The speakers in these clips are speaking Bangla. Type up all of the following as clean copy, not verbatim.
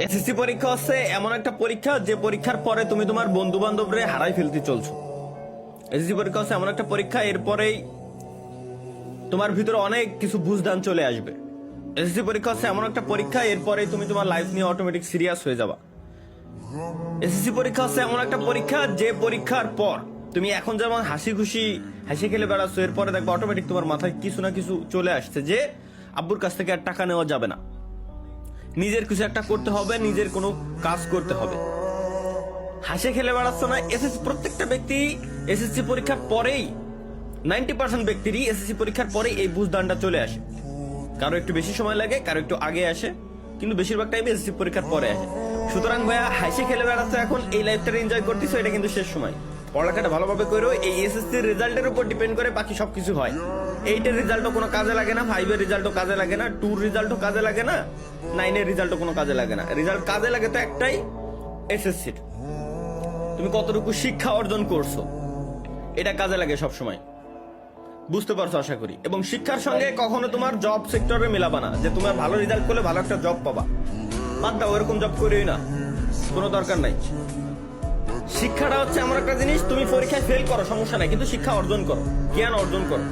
এসএসসি পরীক্ষা হচ্ছে এমন একটা পরীক্ষা যে পরীক্ষার পরে তুমি তোমার বন্ধু বান্ধবরে হারাই ফেলতে চলছো। এসএসসি পরীক্ষা হচ্ছে এমন একটা পরীক্ষা, এরপরেই তোমার ভিতরে অনেক কিছু বুঝদান চলে আসবে। এসএসসি পরীক্ষা হচ্ছে এমন একটা পরীক্ষা, এরপরেই তুমি তোমার লাইফ নিয়ে অটোমেটিক সিরিয়াস হয়ে যাবা। এসএসসি পরীক্ষা হচ্ছে এমন একটা পরীক্ষা যে পরীক্ষার পর তুমি এখন যেমন হাসি খুশি হাসি খেলে বেড়াচ্ছ, এরপরে দেখবে অটোমেটিক তোমার মাথায় কিছু না কিছু চলে আসছে যে আব্বুর কাছ থেকে আর টাকা নেওয়া যাবে না, নিজের কিছু একটা করতে হবে, নিজের কোনো কাজ করতে হবে। হাসি খেলে বেড়াচ্ছ না। এসএসসি প্রত্যেকটা ব্যক্তি এসএসসি পরীক্ষার পরেই 90% ব্যক্তিরই এসএসসি পরীক্ষার পরে এই বুঝদানটা চলে আসে। কারো একটু বেশি সময় লাগে, কারো একটু আগে আসে, কিন্তু বেশিরভাগ টাইম এসএসসি পরীক্ষার পরে আসে। সুতরাং ভাইয়া, হাসি খেলে বেড়াচ্ছ এখন, এই লাইফটা এনজয় করতেছো, এটা কিন্তু শেষ সময়। পড়ালেখাটা ভালোভাবে করো। এই এসএসসি রেজাল্টের উপর ডিপেন্ড করে বাকি সবকিছু হয়। 8 এর রেজাল্টও কোনো কাজে লাগে না, 5 এর রেজাল্টও কাজে লাগে না, 2 রেজাল্টও কাজে লাগে না, 9 এর রেজাল্টও কোনো কাজে লাগে না। রেজাল্ট কাজে লাগে তো একটাই, এসএসসির তুমি কতটুকু শিক্ষা অর্জন করছো, এটা কাজে লাগে সব সময়। বুঝতে পারছো আশা করি। এবং শিক্ষার সঙ্গে কখনো তোমার জব সেক্টরে মেলাবা না যে তোমার ভালো রেজাল্ট করলে ভালো একটা জব পাবা। বাদ দাও, ওরকম জব করিই না, কোনো দরকার নাই। শিক্ষাটা হচ্ছে এমন একটা জিনিস, তুমি পরীক্ষায় ফেল করো সমস্যা নাই, কিন্তু শিক্ষা অর্জন করো, জ্ঞান অর্জন করো।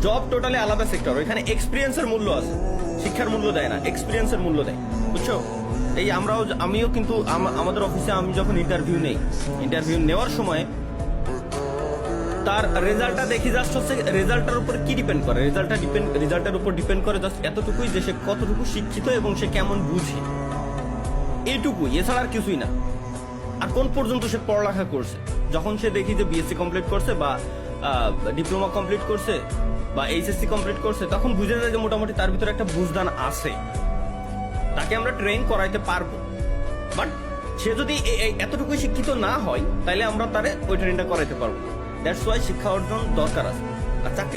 জব টোটালি আলাদা সেক্টর, এখানে এক্সপিরিয়েন্সের মূল্য আছে, শিক্ষার মূল্য দেয় না, এক্সপিরিয়েন্সের মূল্য দেয়। বুঝছো? এই আমিও কিন্তু আমাদের অফিসে আমি যখন ইন্টারভিউ নেওয়ার সময় তার রেজাল্টটা দেখি, জাস্ট হচ্ছে রেজাল্টের উপর কি ডিপেন্ড করে, রেজাল্টের উপর ডিপেন্ড করে জাস্ট এতটুকুই যে সে কতটুকু শিক্ষিত এবং সে কেমন বুঝে, এইটুকুই, এছাড়া আর কিছুই না। আর কোন পর্যন্ত সে পড়ালেখা করছে। যখন সে দেখি যে বিএসসি কমপ্লিট করছে বা ডিপ্লোমা কমপ্লিট করছে বা এইচএসসি কমপ্লিট করছে, তখন বুঝে যায় যে মোটামুটি তার ভিতরে একটা বুঝদান আছে, তাকে আমরা ট্রেন করাইতে পারবো। বাট সে যদি এতটুকুই শিক্ষিত না হয়, তাহলে আমরা তারে ওই ট্রেনটা করাইতে পারবো। দ্যাটস ওয়াই শিক্ষা অর্জন দরকার আছে। আর চাকরি